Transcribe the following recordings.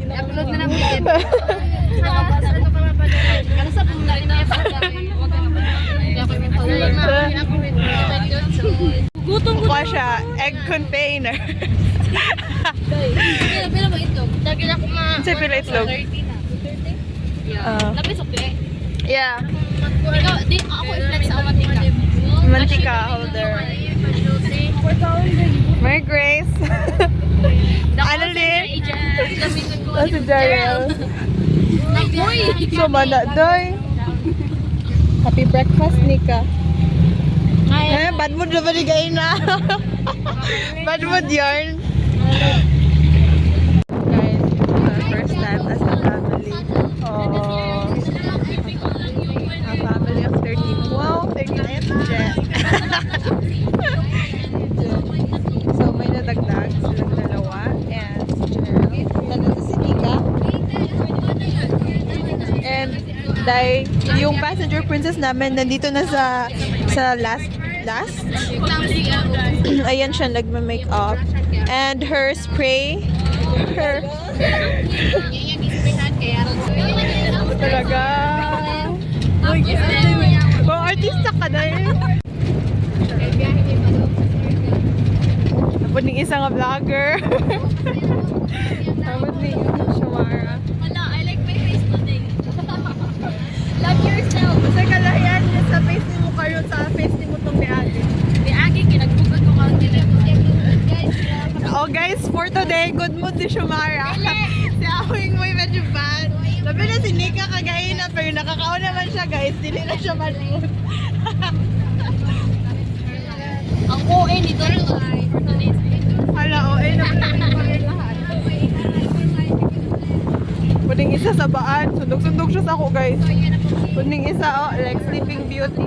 I-upload na ng video. Kaya sa pong na rin na gutom ko siya, egg container. Pila ba ito? Dagil ako Sa pila itlog? 30 na. 30? Lapis o pila? Yeah. Ikaw, di ako i-flex sa mantika. Mantika holder. Mary Grace. Ano din? Si Jarrell. Sumana doy. Happy breakfast, Nika. Bad mood na baligay na. Bad mood yarn. Guys, first time as a family. Oh, a family of 13. Wow, 39 Jet. So, may nadagdag silang dalawa. And si Gerald. Nandito si Nika. And dahil yung passenger princess namin nandito na sa last. Ayan siya nagma-make up. And her spray. Talaga. Kung artista ka na eh. Tapos ng isang vlogger. Tapos ni Shamara. I like my face today. Love yourself. Basta kalayan niya sa face ni mo kayo sa face ni mo tong ni Ate. Di agi, kinagbukod ko kang Oh guys, for today, good mood si Shamara. Si Awing Moy medyo bad. Sabi na si Nika kagayin na pero nakakaon naman siya guys. Dili na siya bad mood. Ang OA ni Don for today's video. Hala, na lahat. Pwedeng isa sa baan. Sundog-sundog siya sa ako guys. Pwedeng isa, like Sleeping Beauty.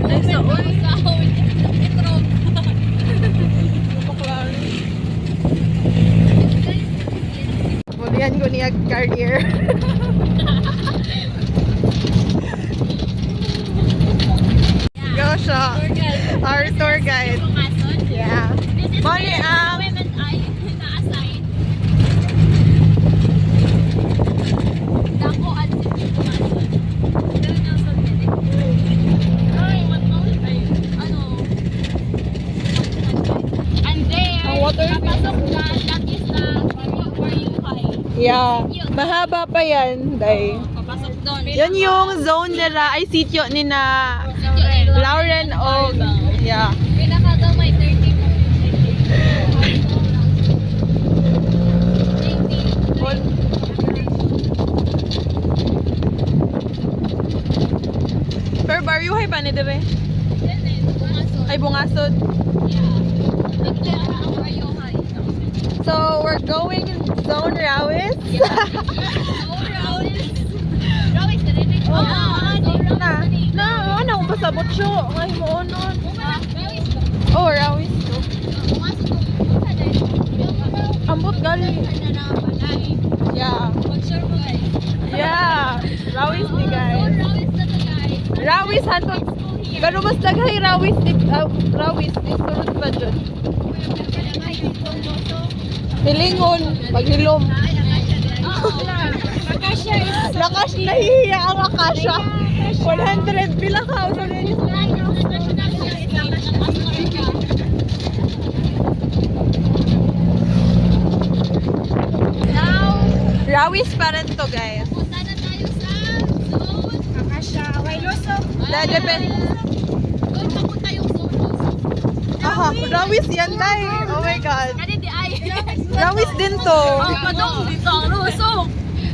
Ay, sa sahod. Itrog. Mulihan ko niya career. Go siya. Our tour guide. Yeah. Mali ang Women ay na-assign. Dako at si pumasok. Pero Nelson Medi. Ay, what else ay, ano? And there, Ang water. papasok na, that is the where you hide. yeah. Mahaba pa yan, day. Papasok doon. Yan yung zone nila, ay sityo ni na Lauren o yeah. Pinaka daw may 30 mo. Pero barrio hay pa ni dire. Ay bungasod. So we're going zone Rawis. Ano kung pasabot siya? Ay mo nun. Oh, Rawis. Ambot gali. Yeah. Yeah. Rawis ni guys. Rawis hantot. Pero mas daghay Rawis di Rawis di sunod pa dyan. Hilingon, paghilom. Lakas nahihiya ang akasya. 100 pila ka. Rawis pa rin to guys. Depende. Aha, Rawis yan tay. Oh my god. Rawis din to.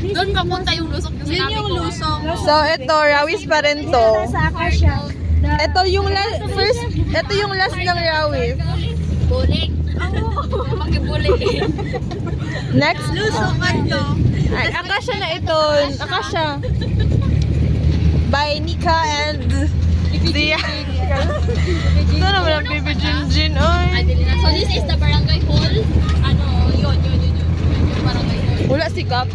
Doon papunta yung lusok. Yun yung lusok. So ito, Rawis pa rin to. Ito yung first, ito yung last ng Rawis. Bulik. Pakibulik. Next. Lusokan to. Ay, Akasha na ito. Akasha. By Nika and Zia. Ito naman ang Baby Jinjin. So this is the barangay hall. Ano, yun. Yung barangay hall. Wala si Kap.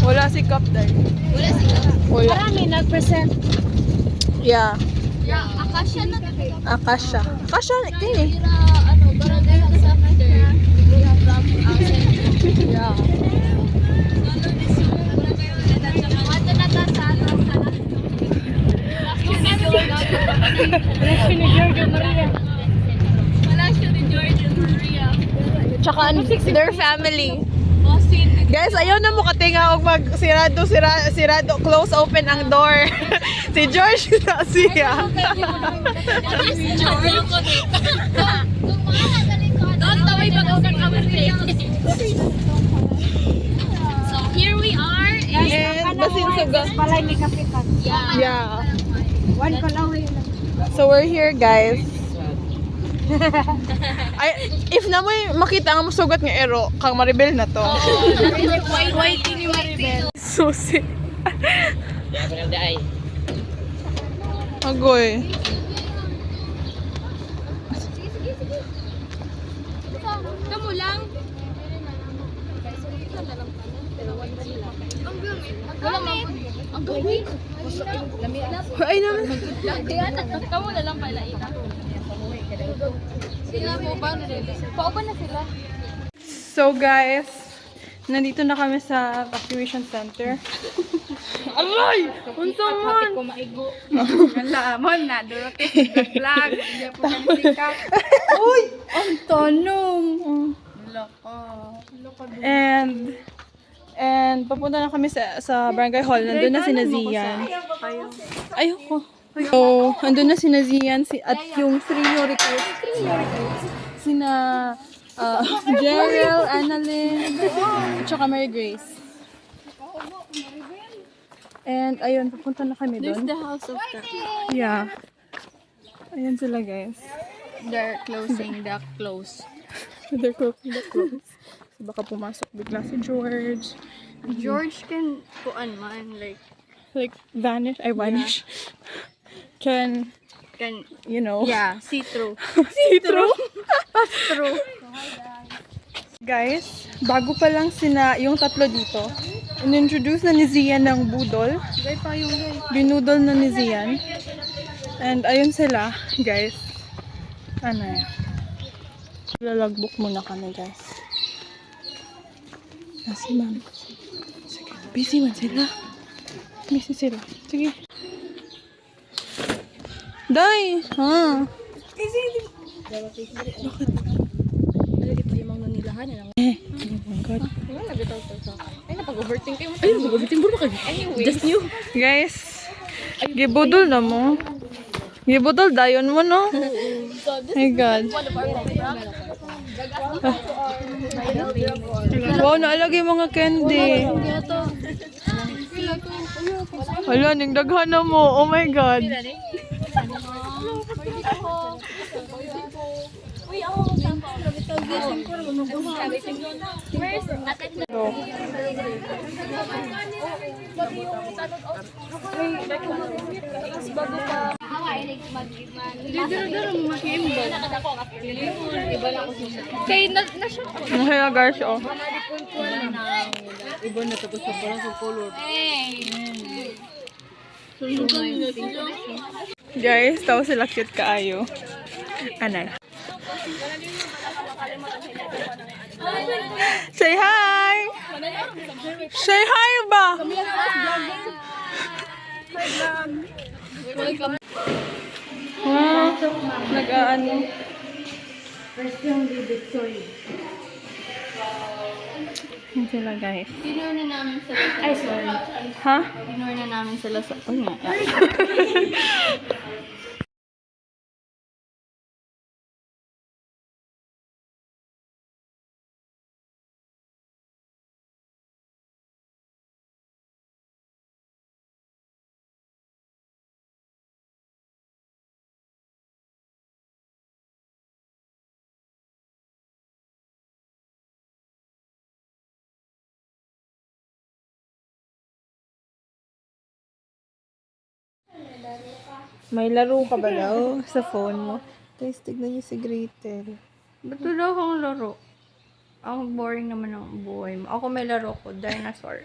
Wala si Kap dahil. Wala sila. Wala. Marami nag-present. Yeah. Yeah, Akasha na. Akasha. Akasha, ini. Ano, barangay sa after. Yeah. Ato na ta sa ano. Wala siya ni George and Maria. Tsaka their family. Bossing. Guys, ayaw na mo katinga og mag sirado, close open ang door. Si George na siya. Don't taway pag-open our So here we are. And basin suga. Balay ni Kapitan. Yeah. One kalawi lang. So we're here, guys. Ay, if na mo makita ang musugat nga ero, kang Maribel na to. White ni Maribel. Susi. Agoy. Kamu lang. Wala man. Ang gawin. Ay naman. Kamu na lang pala ina. Sila mo ba nila? Pauban na sila. So guys, nandito na kami sa evacuation center. Aray! Unsa man? Ko maigo. Wala man na durote sa vlog. Hindi po kami sikat. Uy! Ang tanong. Loko. And papunta na kami sa barangay hall. Nandun na si Nazian. Ayoko. So, andun na si Nazian at yung three new recruits. Sina Jerrel, Annalyn, at saka Mary Grace. And ayun, papunta na kami doon. The house of the. Yeah. Ayun sila, guys. They're closing the close. They're closing the clothes. So baka pumasok bigla si George. George can kuan man Like vanish. I vanish. Can, you know. yeah, see through. See through. Pass through. Guys, bago pa lang yung tatlo dito, in-introduce na ni Zian ng budol. Gay pa yung gay. Binudol na ni Zian. And ayun sila, guys. Ano yan? Lalagbook muna kami, guys. Si ma'am. Sige, busy man sila. Busy sila. Sige. Day! Ha? Bakit? Oh my God. Ay, napag-overthink kayo. Ay, mag-overthink mo ka. Just you. Guys, gibudol na mo. Gibudol, dayon mo, no? My God. Wow, naalagay mga candy. Hala, ning daghan na mo. Oh my God. Kay na-shock ko. Kaya guys, oh. Iba na tapos sa parang sa color. Guys, tawa sila cute kaayo. Anay. Say hi! Say hi ba? Wow, nag-aano. Yan sila guys. Dinor na namin sila. Ay, sorry. Ha? Dinor na namin sila sa... Oh, nga. May laro ka ba daw sa phone mo? Guys, tignan niyo si Gretel. Ba't wala kang laro? Ang boring naman ng buhay mo. Ako may laro ko, dinosaur.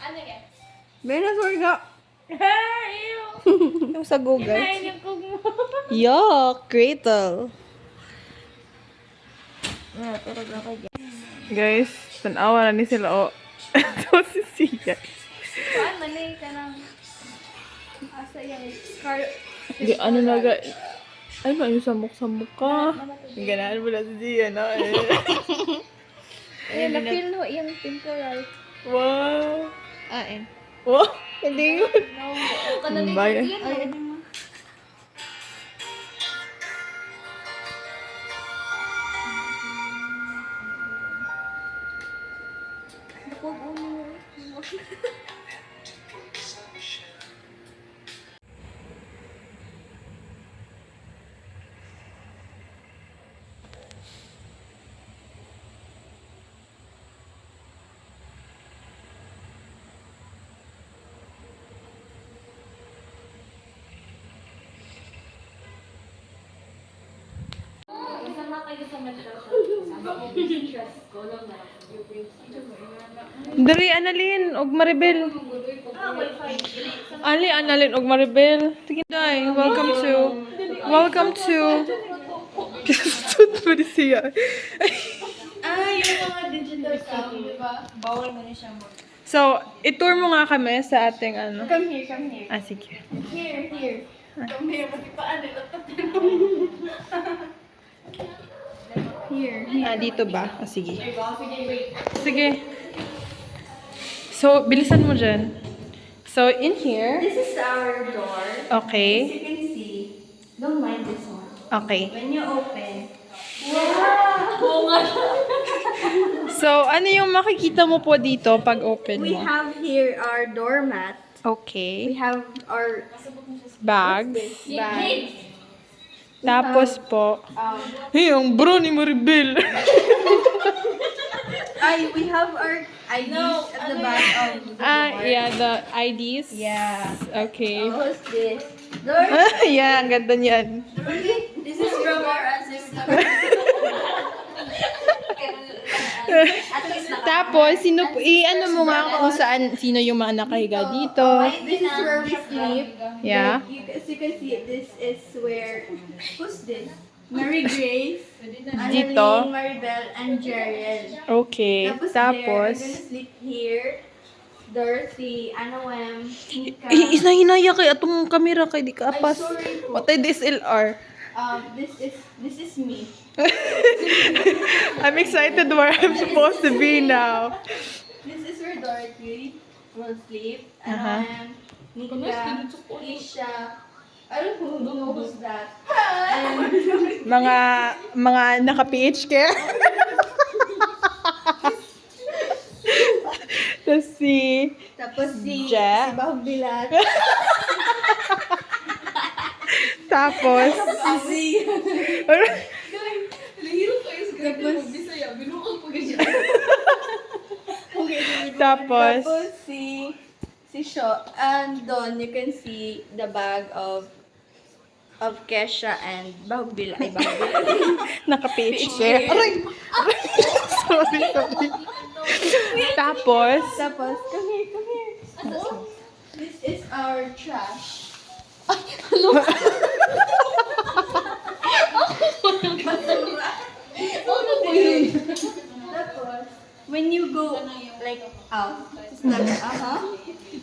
Ano yan? Dinosaur ka! Yung sa Google. Kain yung kog mo. Yuck! Gretel. Guys, tanawa na ni sila. Ito si Sia. Saan mali ka ng... Asa yung car... Di, ano na ga... Ay ba yung samok-samok ka? Ganaan mo na si Sia, no? Eh, na-feel mo yung temporal. Wow! Ah, Wow! Hindi yun. Bye. Ay, Dari, Annalyn, og Maribel. Ali, Annalyn, og Maribel. Sige, day. Welcome to... Stud ba di siya? yung mga digital sound, di ba? Bawal mo na siyang mag... So, itour mo nga kami sa ating ano. Come here, come here. Ah, sige. Here. Come here, magipaan nila. Here. Ah, dito ba? Ah, sige. Sige. So, bilisan mo dyan. So, in here. This is our door. As Okay. you can see, don't mind this one. Okay. When you open, So, ano yung makikita mo po dito pag open we mo? have here our doormat. We Okay. have our Bags. bag. Tapos po. Hey, ang bro ni Maribel. We have our IDs at the back of the door. Yeah, the IDs. Yeah. Okay. What's this? Door? Yeah, ang ganda niyan. This is from our ancestors. At least Tapos, ano mo nga kung sino yung mga nakahiga dito. this is where we sleep. Yeah. As you can see, this is where... Who's this? Mary Grace, Dito. Annalyn, Maribel, and Jeriel. Okay. Tapos, Tapos, there, I'm gonna sleep here. Dorothy, Anoem, Nika. Hinaya kay atong kamera kay di ka apas. sorry po. Watay DSLR. This is me. I'm excited where I'm supposed to be now. This is where Dorothy will sleep. Uh-huh. Anoem, Nika, Keisha. I don't know who's that. And Mga naka-PH care. Tapos tapos si Ja. Bahog Bilat. Tapos, Si tapos, si Sho, and doon you can see the bag of Kesha and Bahog Bilat. Ay, Bahog Bilat. naka-PH care. Aray! Sorry. Tapos, Come here. This is our trash. Tapos, when you go like out,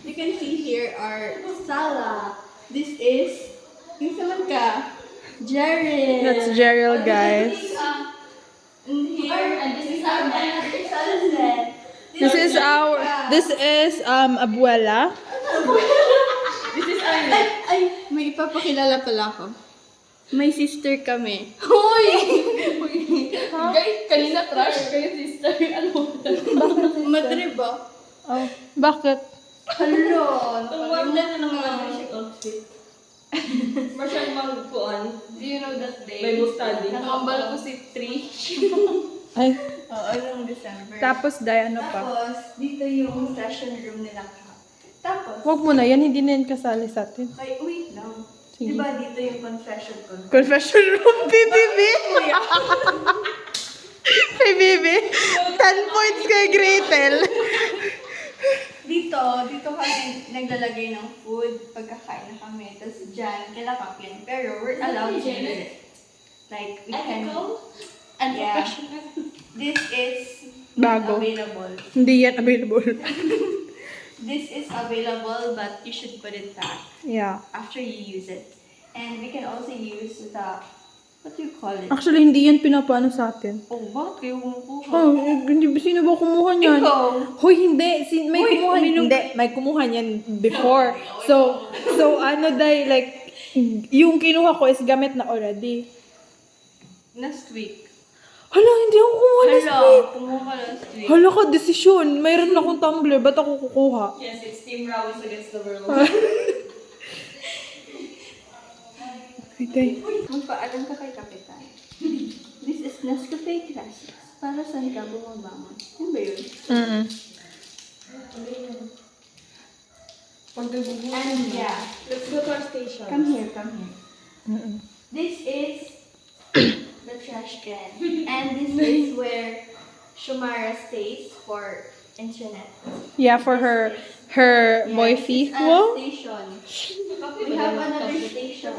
you can see here our sala. This is yung saman ka, Jared. that's Jeriel, guys. And here, this is our another sala set. This is abuela. Ay, may ipapakilala pala ako. May sister kami. Hoy! Guys, kanina trash kayo, sister. Ano? Madre ba? Oh, bakit? Hello! Warm na naman siya outfit. Masyang magpuan. Do you know that day? Bible study. Nakambal ko si Trish. Ay, Oo, noong December. tapos day, ano pa? Tapos, dito yung session room nila. Tapos, Huwag mo na, yan hindi na yan kasali sa atin. ay, wait lang. Sige. Diba dito yung confession ko? Confession room, PBB! PBB! 10 points kay Gretel! Dito dito kami naglalagay ng food pagkakain na kami. Tapos dyan, kinakapin. Pero we're allowed to use it. Like, we can... Yeah. This is Bago. available. Hindi yan available. This is available, but you should put it back Yeah. after you use it. And we can also use the... What do you call it? Actually, hindi yan pinapaano sa atin. Oh, bakit kayo kumukuha? Oh, hindi, sino ba kumuha niyan? Ikaw. Hoy, hindi. May kumuha hindi. May kumuha niyan before. So ano day, like, yung kinuha ko is gamit na already. Last week. Hala, hindi ako kumuha last week. Kumuha ka last week. Hala ka, desisyon. Mayroon akong tumbler. Ba't ako kukuha? Yes, it's Team Rawis against the world. Wait, Magpaalam ka kay Kapitan. This is Nescafe Classics. Para saan ka bumabangon? Ano ba yun? And yeah, Let's go to our station. come here. This is the trash can. And this is where Shumara stays for internet. Yeah, for her Yeah, boyfie. this is a Wow. station. We have another station.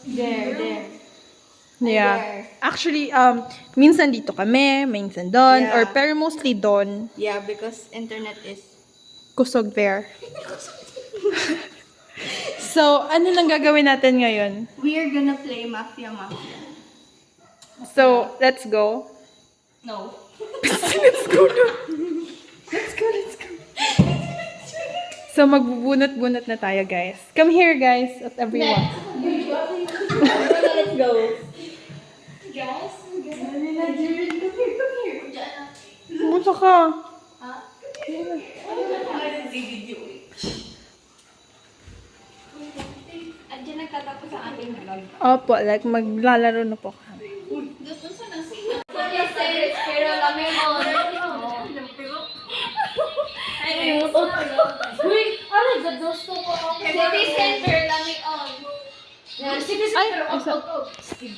There. Yeah. There. Actually, minsan dito kami, minsan doon, Yeah. or pero mostly doon. Yeah, because internet is... Kusog there. So, ano nang gagawin natin ngayon? We are gonna play Mafia. So, let's go. No. Let's go. So, magbubunot-bunot na tayo, guys. Come here, guys, at everyone. Let's go. Guys, Come here. Buta ka. Andiyan nagtatapos ang ating vlog. Opo, like, maglalaro na po kami. pero lamig on. Uy, ano, gadosto ko ako. City Center, lamig on. City Center, City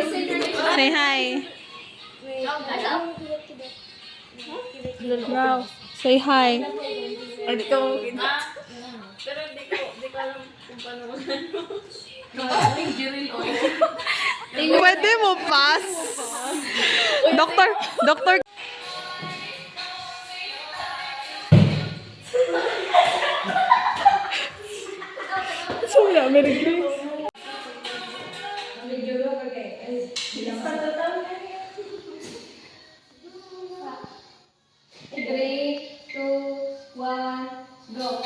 Center. Say hi. Wow. Say hi. Hindi ka mo kita. Pero di ko alam kung paano magano. Pwede mo pass. Doktor. So, wala, Merry Grace. Three, two, one, go.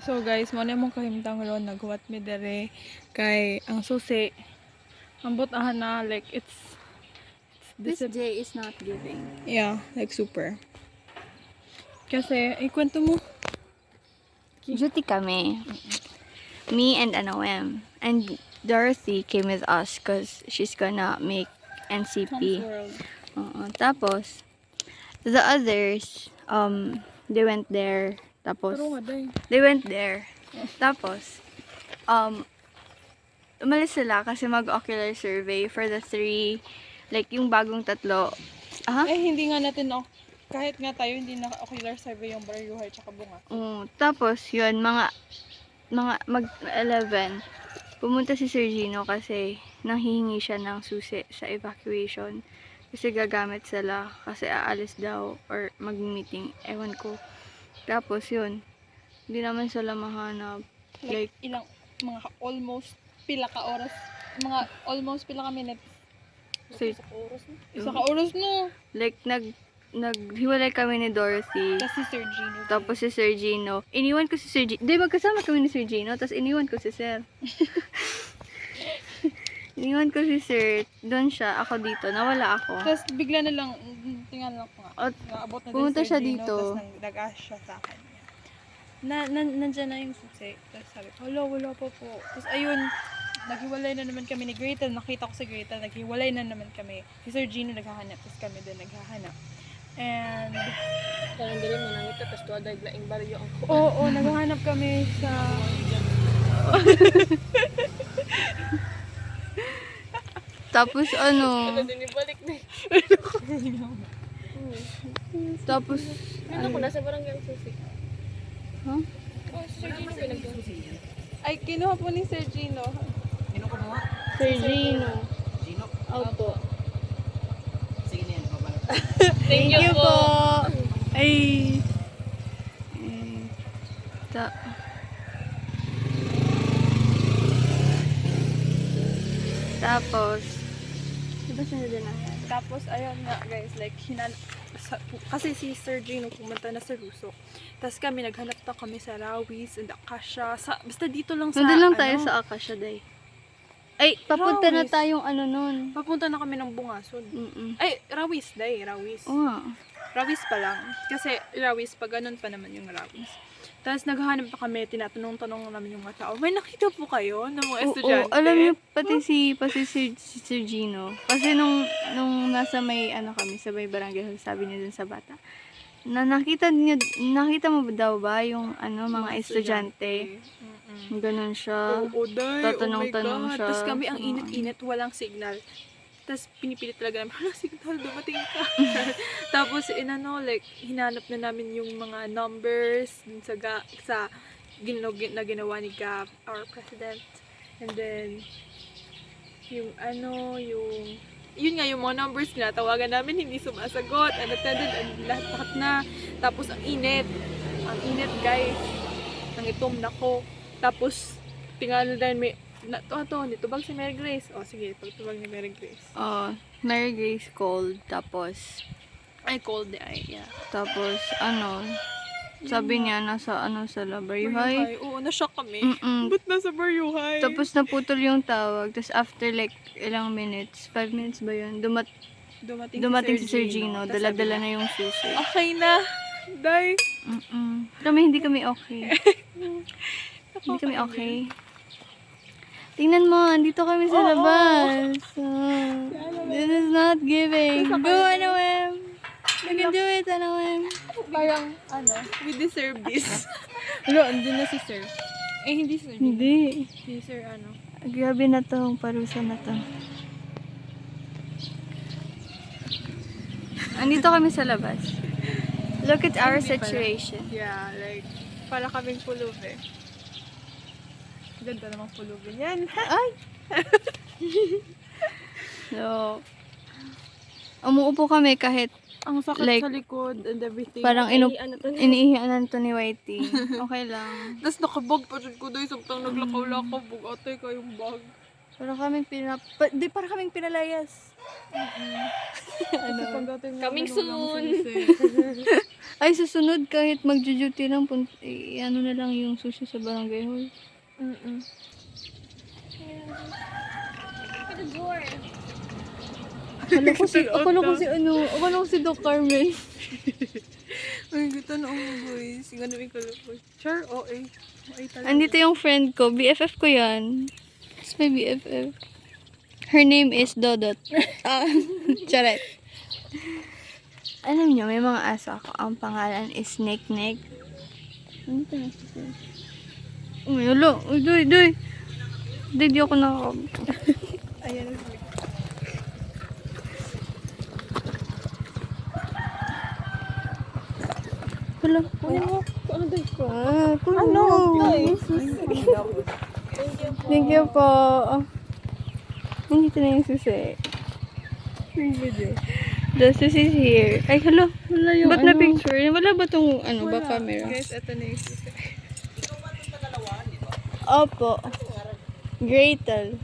So guys, mo na mong kahimtang ron naghuwat mi dere kay ang susi ambot aha na like it's This day is not giving. yeah, like super. Kasi ikwento mo. Duty kami. Me and NOM. And Dorothy came with us because she's gonna make NCP. Tapos, the others, they went there. Tapos, Pero nga day. they went there. Tapos, umalis sila kasi mag-ocular survey for the 3, like yung bagong 3. Eh hindi nga natin kahit nga tayo hindi na ocular survey yung Barayuhay tsaka Bunga. Tapos, yun, mga mag-11, pumunta si Sir Gino kasi nanghihingi siya ng susi sa evacuation. Kasi gagamit sila kasi aalis daw or mag-meeting. Ewan ko. Tapos, yun, hindi naman sila mahanap. Like ilang mga almost pila ka oras, mga almost pila ka minutes. So, Isa ka oras no. like, naghiwalay kami ni Dorothy. Tapos si Sir Gino. Tapos si Sir Gino. Iniwan ko si Sir Gino. Di, magkasama kami ni Sir Gino. Tapos iniwan ko si Sir. Iniwan ko si Sir. Doon siya. Ako dito. Nawala ako. Tapos bigla na lang, tingnan lang ko nga. At Naabot na pumunta din si siya Sir Gino, dito. Tapos nag-ask siya sa akin. Nandyan na yung susi. Tapos sabi ko, wala pa po. Tapos ayun, naghiwalay na naman kami ni Gretel. Nakita ko si Gretel, naghiwalay na naman kami. Si Sir Gino naghahanap, tapos kami din naghahanap. And, Parang galing mo nang ito, tapos tuwa dahil laing baryo ang oo, naghahanap kami sa... tapos ano, Dinibalik na Tapos, Ano ko, nasa barangay ang susi. huh? Oh, Sir Gino pinagsusi. Ay, kinuha po ni Sir Gino. Sino ko mo? Sir Gino. Sino? Opo. Sige niyan, babalik. Thank you po. Ay. Eh, ta Tapos, diba sinunod na yan? Tapos, ayun nga guys, like, kasi si Sir Gino pumunta na sa Ruso. Tapos kami, naghanap na kami sa Rawis and Akasha. Basta dito lang sa, Nandun lang tayo sa Akasha Day. Ay, papunta na Rawis. tayong ano nun. Papunta na kami ng Bungason. Ay, Rawis Day, Rawis. Oo nga. Rawis pa lang. Kasi Rawis, pag ganun pa naman yung Rawis. Tapos naghahanap pa kami, tinatanong-tanong namin yung mga tao, may nakita po kayo ng mga estudyante? Oo, alam niyo, pati si Sir Gino. Kasi nung nasa may ano kami, sa may barangay, sabi niya dun sa bata, na nakita mo ba daw ba yung ano, mga estudyante? Ganun siya. Oo, day. Tatanong-tanong oh my God. siya. Tapos kami, ang init-init, walang signal. Tapos pinipilit talaga namin, walang signal, dumating ka. Tapos, like, hinanap na namin yung mga numbers dun sa na ginawa ni Gab, our president. And then, yung yun nga, yung mga numbers tinatawagan namin, hindi sumasagot, unattended, lahat na. Tapos, ang init guys. Nangitom na ko. Tapos, tingnan na may, nitubag si Mary Grace. O, sige, pagtubag ni Mary Grace. Mary Grace called, tapos, I called the yeah. tapos, ano, sabi niya, nasa, sa Labaryuhay. Oo, na-shock kami. Mm-mm. Ba't nasa Baryuhay? Tapos naputol yung tawag. Tapos after like ilang minutes, 5 minutes ba yun? Dumating si Sir Gino. Tas Dala-dala sabi na yung susi. niya, okay na. Day. Hindi kami okay. Hindi kami okay. Tingnan mo, andito kami sa labas. This is not giving. Go, Anoem. You can do it, Anoem. Parang, we deserve this. Andun na si Sir. Hindi Sir Gino. Hindi. Si Sir, Grabe na to, parusa na to. Andito kami sa labas. Look at our situation. Yeah, like, para kaming pulubi. Ganda namang pulubi yan. Ay! So, umuupo kami kahit Ang sakit like, sa likod and everything. parang iniihanan to ni Whitey. Okay lang. Tapos nakabag pa dyan ko doon. Samtang naglakaw-lakaw. Bug-atay kayong bag. Para kaming pinalayas. Coming soon. Ay, susunod kahit mag-duty lang, ano na lang yung sushi sa barangay hall. Akala ko si Doc Carmen. Ay, gita na ako guys. Nga namin kalapos. Char, Ay talaga. Andito yung friend ko, BFF ko yan. It's my BFF. Her name is Dodot. Charet. Alam niyo, may mga aso ako. Ang pangalan is Nick. Ano ito na siya? Ulo. Doy. Di ako nakakabito. Ayan. Hala. Kunin mo. Kunin mo. Thank you po. Nandito na yung susi. The susi is here. Ay, hala. Wala yung ba't na picture? Wala ba tong ba camera? Guys, ito na yung susi. Opo. Gretel.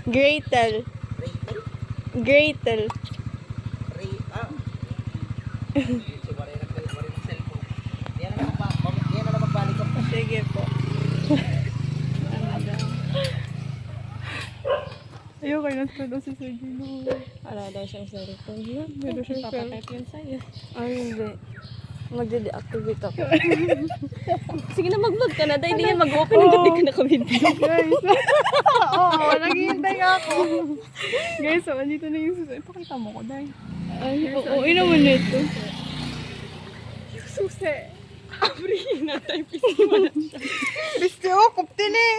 Yan na magbalik ko. Sige po. Ayaw kayo nagtanong si Sir Gino. Wala daw siyang cellphone. Meron siya Papatype yun sa'yo. Ay, hindi. Magde-deactivate ako. Sige na, mag-vlog ka na. Dahil hindi yan mag-open hanggang di ka naka-video. Guys. Oo, naghihintay ako. Guys, so, andito na yung susi. Pakita mo ko, Day. Ay, oo, naman nito. Yung susi. Abri na tayo. Pisi mo na siya. Bisti, oh, kuptin eh.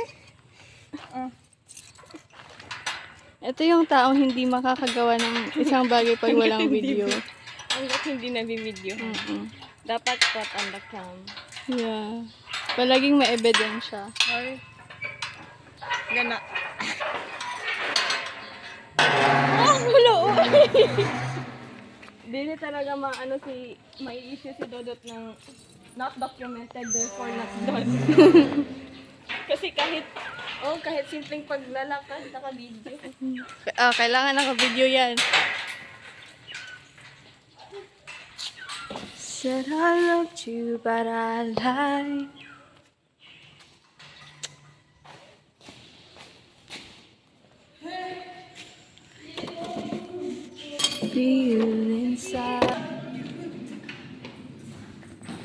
Ito yung taong hindi makakagawa ng isang bagay pag walang video. Hanggat hindi nabibideo. Mm-mm. Dapat caught on the cam. Yeah. Palaging may ebidensya. Ay. Gana. Dili talaga may issue si Dodot ng not documented, therefore not done. Kasi kahit simpleng paglalakad, naka-video. Kailangan naka-video yan. Said I loved you, but I lied. Feel inside.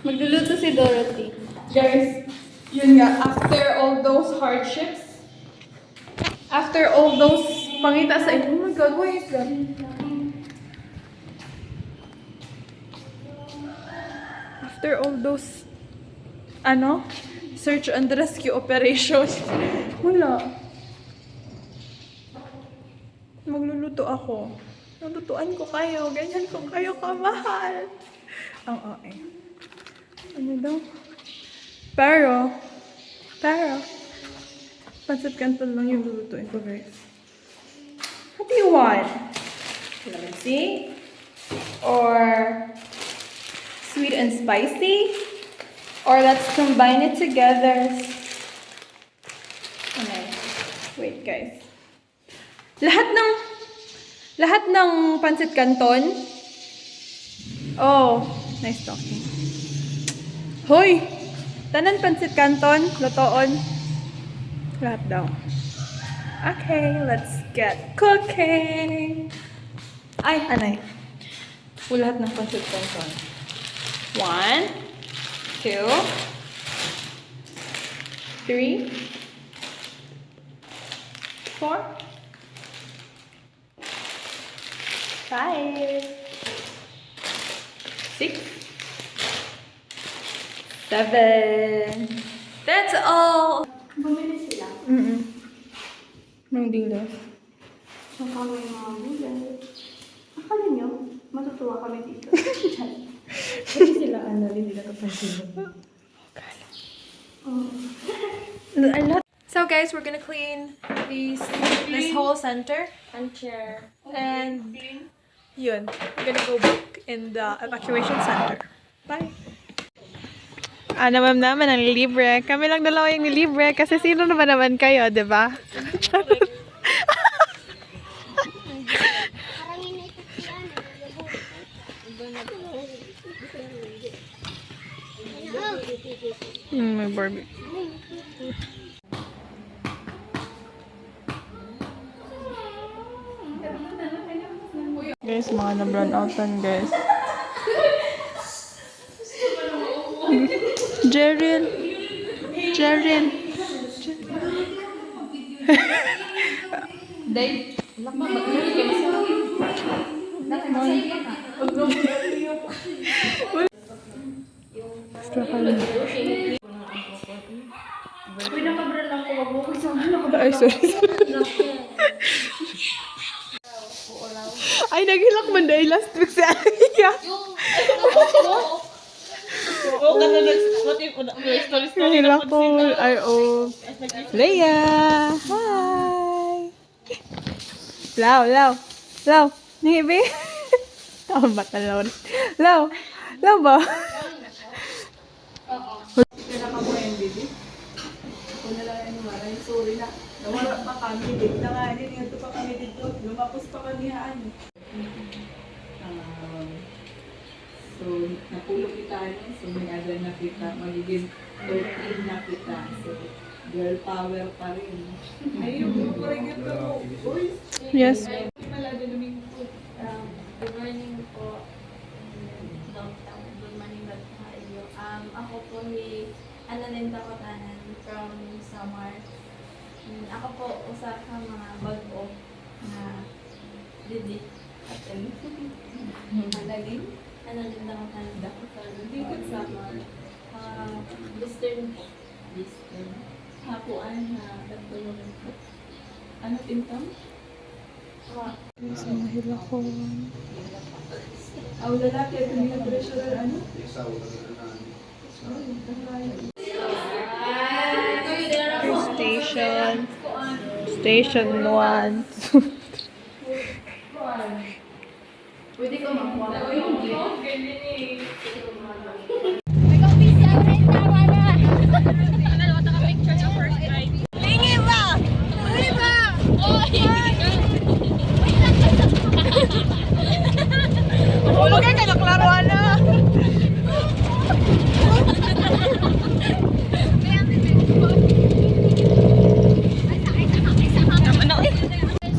Magluluto si Dorothy. Guys, yun nga, after all those hardships, after all those pangita sa inyo, oh my God, why is that? After all those, search and rescue operations, wala. Magluluto ako. Lulutuan ko kayo, ganyan ko kayo kamahal. Ang okay. Ano daw? Pero, pancit canton lang yung lulutuin ko, guys. What do you want? Clemency? Or sweet and spicy? Or let's combine it together. Okay. Wait, guys. Lahat ng pancit canton. Oh, nice talking. Hoy! Tanan pancit canton, lutoon. Lahat daw. Okay, let's get cooking. Ay, anay. Lahat ng pancit canton. 1, 2, 3, 4, 5, 6, 7. That's all. Bumili sila. May dilas. Saan kami mga gulay. Akala nyo, matutuwa kami dito. So guys, we're gonna clean this whole center. And chair. And yun, we're gonna go back in the evacuation center. Bye! Ma'am naman ang libre. Kami lang dalawa yung libre kasi sino naman kayo, di ba? May Barbie. Guys, mga na-brown outan, guys. Jerin. Ay, sorry. Ay, naghilak man dahil last week si Aliyah. Oo, kasi story. Naghilak ko. Ay, oh. Leia! Hi! Lao. Nibi? Oh, bata law. Lao ba? Pinaka mo yung baby? Ako na lang yung maray. Sorry na. Nawala pa kami dito. Nanganin nga ito pa kami dito. Lumapos pa kami haan. So, napulog kita, so may agad na kita, magiging 13 na kita. So, girl power pa rin. Ayun, parang ito mo. Yes. Good morning po. Downtown. Good morning back sa inyo. Ako po si Annalyn Takotanan from Samar. Ako po usa sa mga bago na didi at Annalyn. Annalyn Takotanan from Samar. Western po. Western. Hapuan na pagtulungan po. Ano income? Sa Mahilakon. Ang lalaki, ito yung treasurer, ano? Station. Station 1.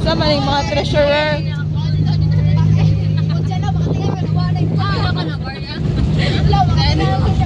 Sama yung mga treasurer. Wala